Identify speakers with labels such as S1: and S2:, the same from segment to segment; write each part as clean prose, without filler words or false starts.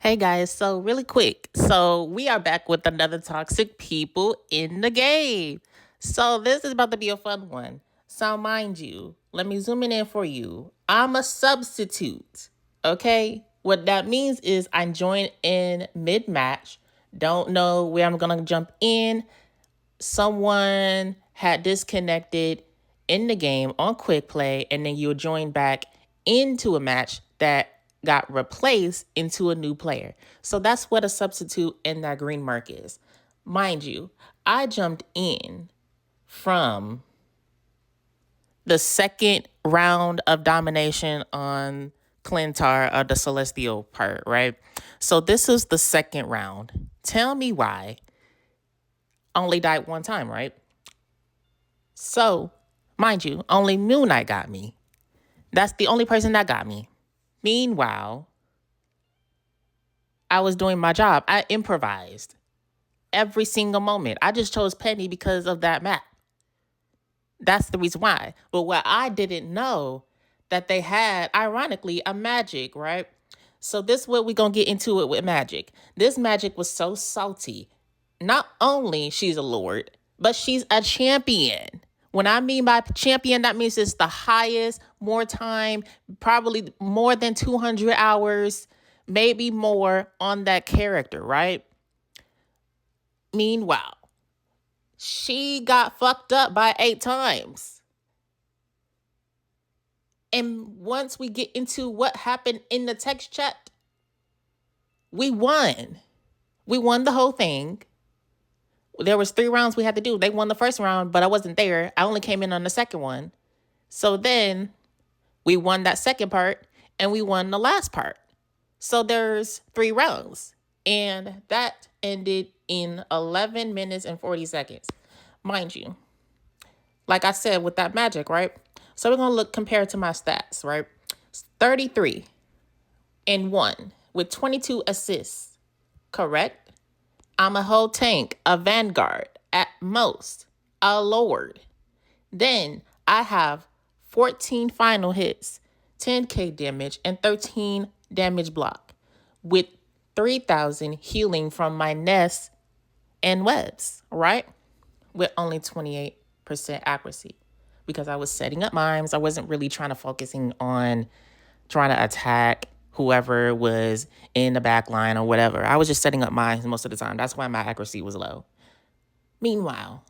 S1: Hey guys, so really quick. So we are back with another toxic people in the game. So this is about to be a fun one. So mind you, let me zoom in for you. I'm a substitute. Okay? What that means is I join in mid-match. Don't know where I'm gonna jump in. Someone had disconnected in the game on quick play, and then you'll join back into a match that got replaced into a new player. So that's what a substitute in that green mark is. Mind you, I jumped in from the second round of domination on Clintar of the Celestial part, right? So this is the second round. Tell me why. Only died one time, right? So, mind you, only Moon Knight got me. That's the only person that got me. Meanwhile, I was doing my job. I improvised every single moment. I just chose Penny because of that map. That's the reason why. But what I didn't know that they had, ironically, a magic, right? So this is what we're going to get into it with magic. This magic was so salty. Not only she's a lord, but she's a champion. When I mean by champion, that means it's the highest, more time, probably more than 200 hours, maybe more on that character, right? Meanwhile, she got fucked up by 8 times. And once we get into what happened in the text chat, we won. We won the whole thing. There was 3 rounds we had to do. They won the first round, but I wasn't there. I only came in on the second one. So then we won that second part and we won the last part. So there's 3 rounds. And that ended in 11 minutes and 40 seconds. Mind you, like I said, with that magic, right? So we're going to look compared to my stats, right? 33 and 1 with 22 assists, correct? I'm a whole tank, a vanguard, at most, a lord. Then I have 14 final hits, 10k damage, and 13 damage block, with 3,000 healing from my nests and webs, right? With only 28% accuracy. Because I was setting up mimes. I wasn't really trying to focusing on trying to attack whoever was in the back line or whatever. I was just setting up mines most of the time. That's why my accuracy was low. Meanwhile,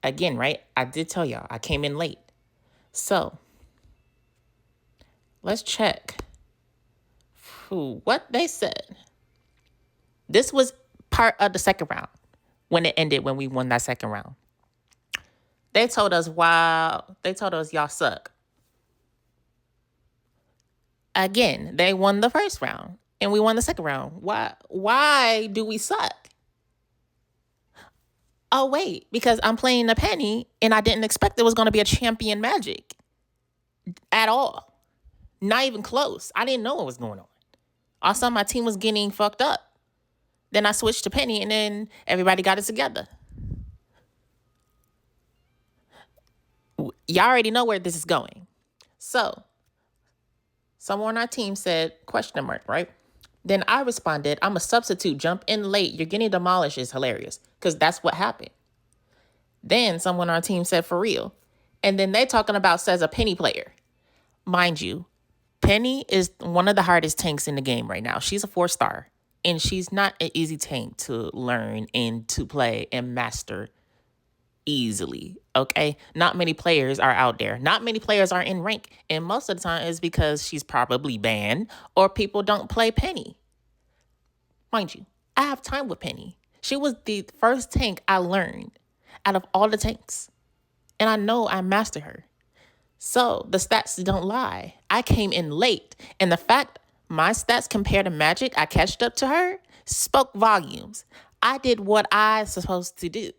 S1: again, right? I did tell y'all I came in late. So let's check what they said. This was part of the second round when it ended, when we won that second round. They told us, wow, they told us y'all suck. Again, they won the first round and we won the second round. Why do we suck? Oh, wait, because I'm playing a penny and I didn't expect there was going to be a champion magic at all. Not even close. I didn't know what was going on. Also, my team was getting fucked up. Then I switched to penny and then everybody got it together. Y'all already know where this is going. So, someone on our team said, question mark, right? Then I responded, I'm a substitute. Jump in late. You're getting demolished is hilarious. Because that's what happened. Then someone on our team said, for real. And then they talking about says a penny player. Mind you, Penny is one of the hardest tanks in the game right now. She's a 4-star. And she's not an easy tank to learn and to play and master easily, okay? Not many players are out there. Not many players are in rank. And most of the time is because she's probably banned or people don't play Penny. Mind you, I have time with Penny. She was the first tank I learned out of all the tanks. And I know I mastered her. So the stats don't lie. I came in late. And the fact my stats compared to Magic, I catched up to her, spoke volumes. I did what I was supposed to do.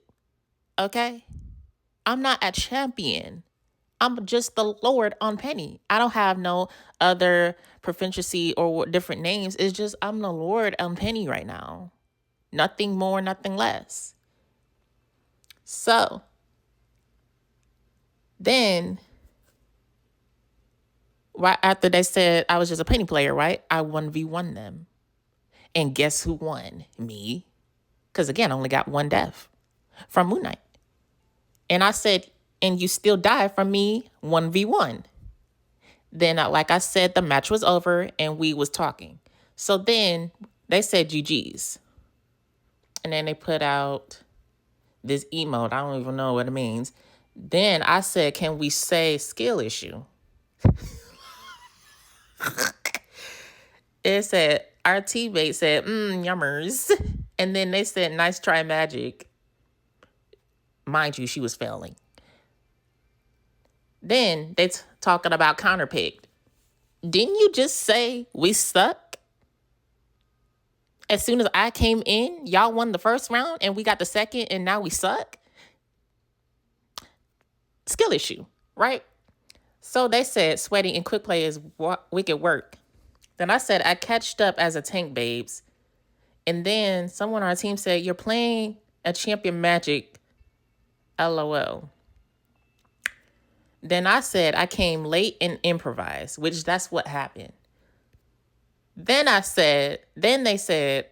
S1: Okay? I'm not a champion. I'm just the Lord on Penny. I don't have no other proficiency or different names. It's just I'm the Lord on Penny right now. Nothing more, nothing less. So then, right after they said I was just a Penny player, right? I 1v1 them. And guess who won? Me. Because again, I only got one death from Moon Knight. And I said, and you still died from me 1v1. Then, like I said, the match was over and we was talking. So then they said GG's. And then they put out this emote. I don't even know what it means. Then I said, can we say skill issue? It said, our teammate said, yummers. And then they said, nice try, Magic. Mind you, she was failing. Then they talking about counterpicked. Didn't you just say we suck? As soon as I came in, y'all won the first round and we got the second and now we suck? Skill issue, right? So they said sweaty and quick play is wicked work. Then I said I catched up as a tank, babes. And then someone on our team said, you're playing a champion Magic, LOL. Then I said I came late and improvised, which that's what happened. Then they said,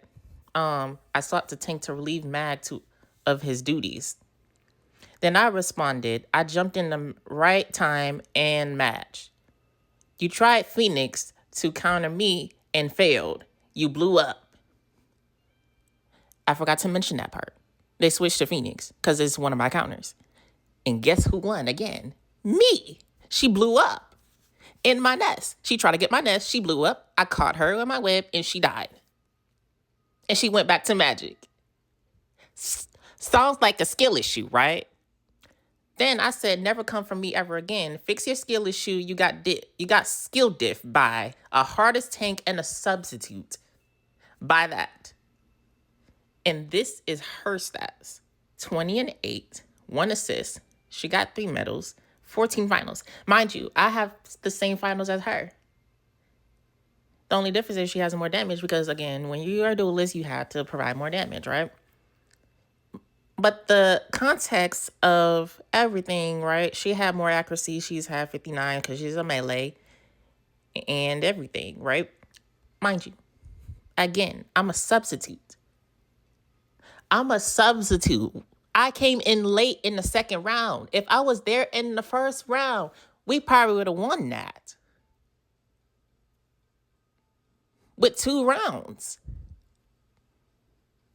S1: I sought to tank to relieve Mag of his duties. Then I responded, I jumped in the right time and matched. You tried Phoenix to counter me and failed. You blew up. I forgot to mention that part. They switched to Phoenix because it's one of my counters. And guess who won again? Me. She blew up in my nest. She tried to get my nest. She blew up. I caught her in my web and she died. And she went back to Magic. Sounds like a skill issue, right? Then I said, never come from me ever again. Fix your skill issue. You got skill diff by a hardest tank and a substitute. By that. And this is her stats. 20 and 8, 1 assist. She got 3 medals, 14 finals. Mind you, I have the same finals as her. The only difference is she has more damage because, again, when you are a duelist, you have to provide more damage, right? But the context of everything, right? She had more accuracy. She's had 59 because she's a melee and everything, right? Mind you, again, I'm a substitute. I came in late in the second round. If I was there in the first round, we probably would have won that. With 2 rounds.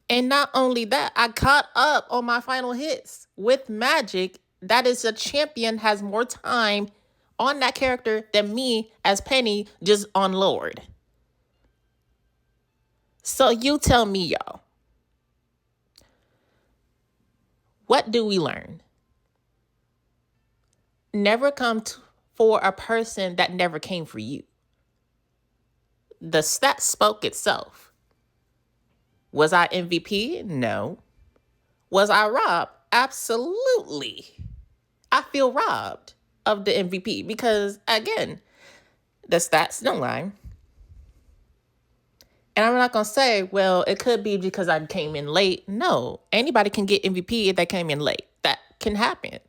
S1: And not only that, I caught up on my final hits with Magic. That is, a champion has more time on that character than me as Penny just on Lord. So you tell me, y'all. What do we learn? Never come for a person that never came for you. The stat spoke itself. Was I MVP? No. Was I robbed? Absolutely. I feel robbed of the MVP because, again, the stats don't lie. And I'm not going to say, well, it could be because I came in late. No, anybody can get MVP if they came in late. That can happen.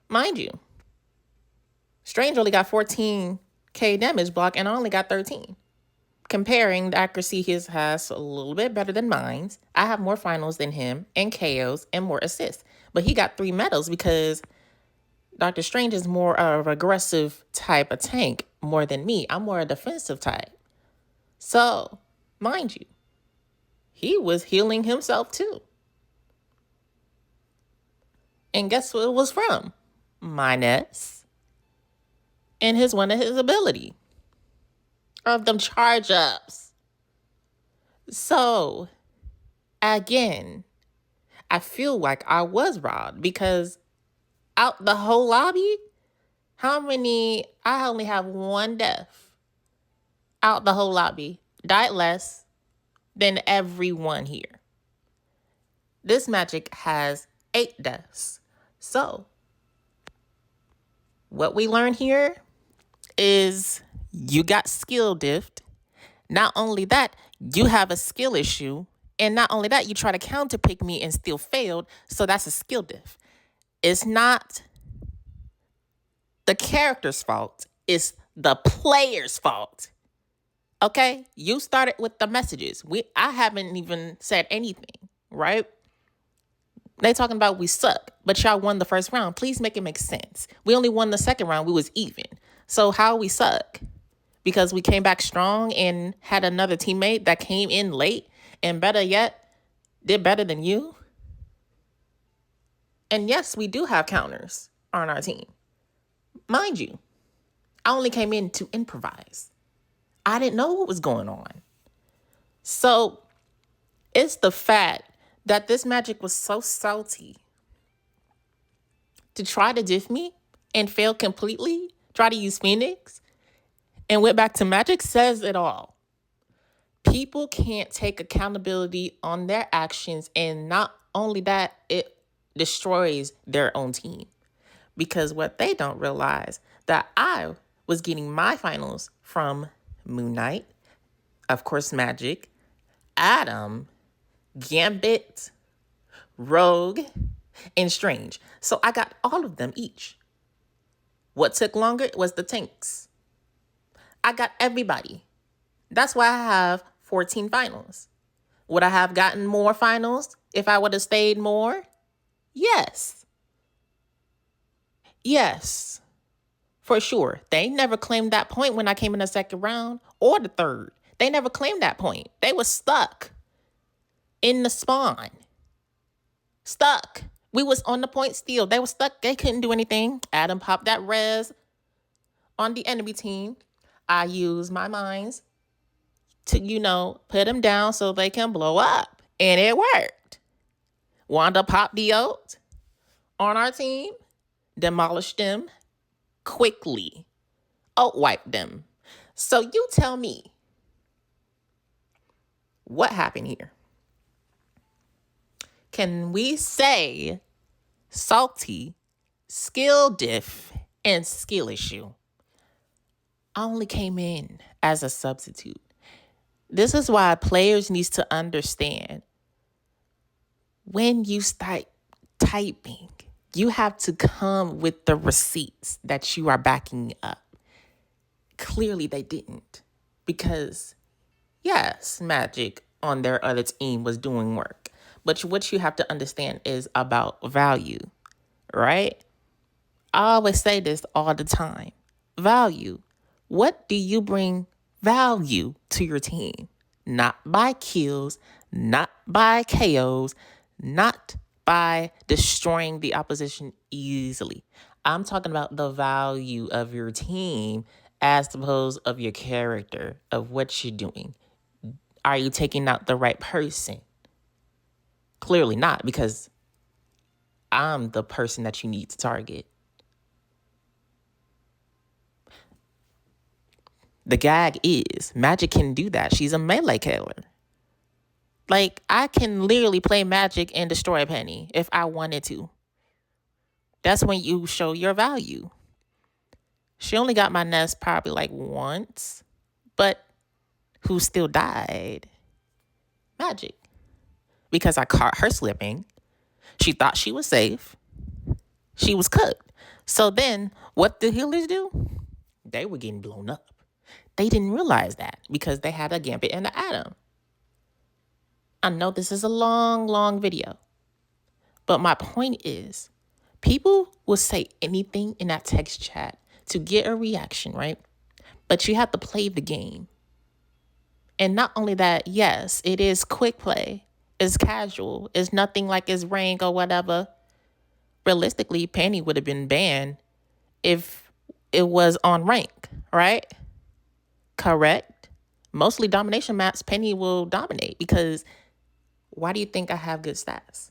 S1: Mind you, Strange only got 14k damage block and I only got 13. Comparing, the accuracy his has a little bit better than mine. I have more finals than him and KOs and more assists. But he got 3 medals because Dr. Strange is more of an aggressive type of tank more than me. I'm more a defensive type. So, mind you, he was healing himself too. And guess what it was from? My nest. And one of his ability. Of them charge ups. So, again, I feel like I was robbed because out the whole lobby, I only have 1 death. Out the whole lobby. Died less than everyone here. This Magic has 8 deaths. So, what we learn here is you got skill diffed. Not only that, you have a skill issue. And not only that, you try to counterpick me and still failed. So that's a skill diff. It's not the character's fault. It's the player's fault. Okay? You started with the messages. I haven't even said anything, right? They talking about we suck, but y'all won the first round. Please make it make sense. We only won the second round. We was even. So how we suck? Because we came back strong and had another teammate that came in late and better yet, did better than you? And yes, we do have counters on our team. Mind you, I only came in to improvise. I didn't know what was going on. So it's the fact that this Magic was so salty to try to diff me and fail completely, try to use Phoenix, and went back to Magic says it all. People can't take accountability on their actions, and not only that, it destroys their own team. Because what they don't realize, that I was getting my finals from Moon Knight, of course Magic, Adam, Gambit, Rogue, and Strange. So I got all of them each. What took longer was the tanks. I got everybody. That's why I have 14 finals. Would I have gotten more finals if I would have stayed more? Yes. Yes. For sure. They never claimed that point when I came in the second round or the third. They never claimed that point. They were stuck in the spawn. Stuck. We was on the point still. They were stuck. They couldn't do anything. Adam popped that res on the enemy team. I used my mines to, put them down so they can blow up. And it worked. Wanda popped the ult on our team, demolished them quickly, out-wiped them. So you tell me, what happened here? Can we say salty, skill diff, and skill issue? I only came in as a substitute. This is why players need to understand, when you start typing, you have to come with the receipts that you are backing up. Clearly they didn't, because yes, Magic on their other team was doing work. But what you have to understand is about value, right? I always say this all the time. Value. What do you bring value to your team? Not by kills, not by KOs, not by destroying the opposition easily. I'm talking about the value of your team as opposed of your character, of what you're doing. Are you taking out the right person? Clearly not, because I'm the person that you need to target. The gag is Magic can do that. She's a melee killer. Like, I can literally play Magic and destroy a Penny if I wanted to. That's when you show your value. She only got my nest probably like once, but who still died? Magic. Because I caught her slipping. She thought she was safe. She was cooked. So then what the healers do? They were getting blown up. They didn't realize that because they had a Gambit and an Atom. I know this is a long, long video, but my point is, people will say anything in that text chat to get a reaction, right? But you have to play the game. And not only that, yes, it is quick play. It's casual. It's nothing like it's rank or whatever. Realistically, Penny would have been banned if it was on rank, right? Correct. Mostly domination maps, Penny will dominate, because why do you think I have good stats?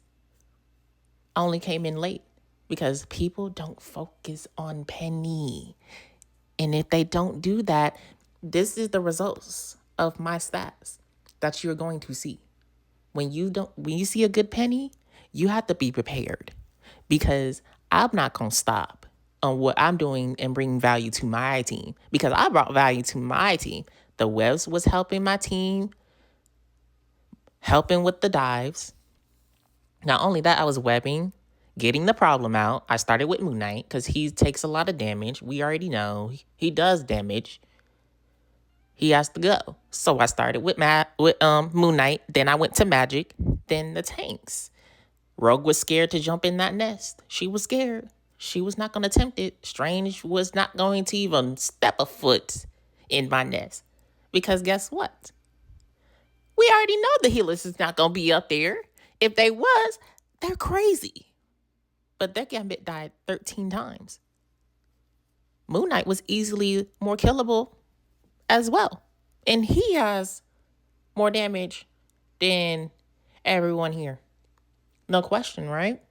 S1: I only came in late because people don't focus on Penny. And if they don't do that, this is the results of my stats that you're going to see. When you see a good Penny, you have to be prepared, because I'm not going to stop on what I'm doing and bring value to my team, because I brought value to my team. The webs was helping my team, helping with the dives. Not only that, I was webbing, getting the problem out. I started with Moon Knight because he takes a lot of damage. We already know he does damage. He has to go. So I started with Moon Knight. Then I went to Magic. Then the tanks. Rogue was scared to jump in that nest. She was scared. She was not going to attempt it. Strange was not going to even step a foot in my nest. Because guess what? We already know the Healers is not going to be up there. If they was, they're crazy. But their Gambit died 13 times. Moon Knight was easily more killable as well. And he has more damage than everyone here. No question, right?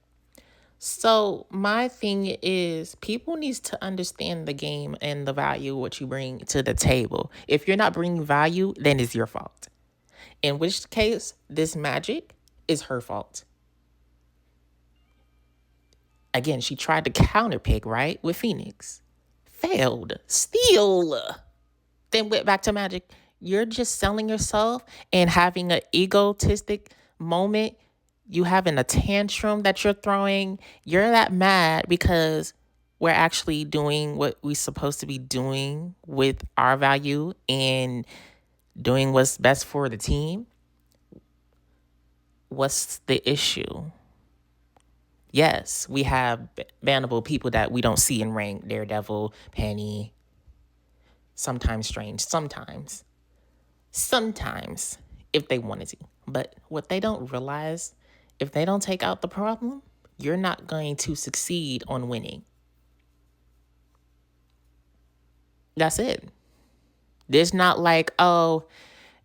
S1: So my thing is people needs to understand the game and the value what you bring to the table. If you're not bringing value, then it's your fault. In which case, this Magic is her fault. Again, she tried to counterpick, right, with Phoenix. Failed. Still. Then went back to Magic. You're just selling yourself and having an egotistic moment. You having a tantrum that you're throwing. You're that mad because we're actually doing what we're supposed to be doing with our value and doing what's best for the team. What's the issue? Yes, we have bannable people that we don't see in rank. Daredevil, Penny, sometimes Strange, sometimes if they wanted to. But what they don't realize, if they don't take out the problem, you're not going to succeed on winning. That's it. There's not like, oh,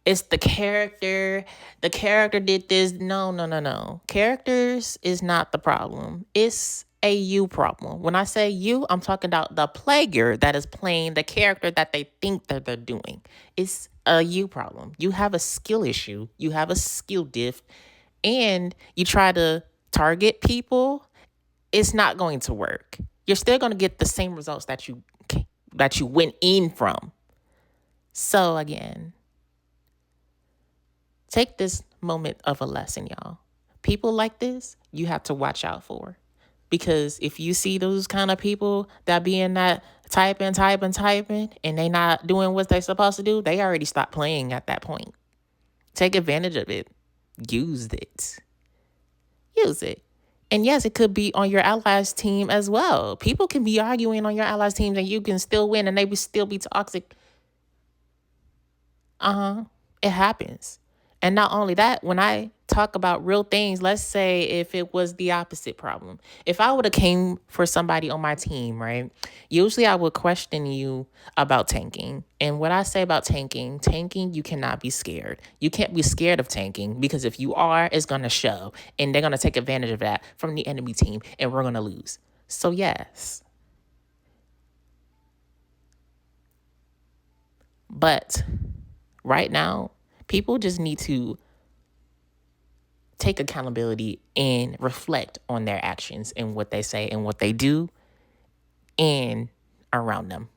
S1: it's the character. The character did this. No. Characters is not the problem. It's a you problem. When I say you, I'm talking about the player that is playing the character that they think that they're doing. It's a you problem. You have a skill issue. You have a skill diff. And you try to target people. It's not going to work. You're still going to get the same results that you went in from. So again, take this moment of a lesson, y'all. People like this, you have to watch out for. Because if you see those kind of people that be in that typing, and they not doing what they're supposed to do, they already stopped playing at that point. Take advantage of it. Use it. And yes, it could be on your allies team as well. People can be arguing on your allies teams and you can still win and they will still be toxic. It happens. And not only that, when I talk about real things, let's say if it was the opposite problem. If I would have came for somebody on my team, right? Usually I would question you about tanking. And what I say about tanking, you cannot be scared. You can't be scared of tanking because if you are, it's going to show. And they're going to take advantage of that from the enemy team and we're going to lose. So yes. But right now, people just need to take accountability and reflect on their actions and what they say and what they do and around them.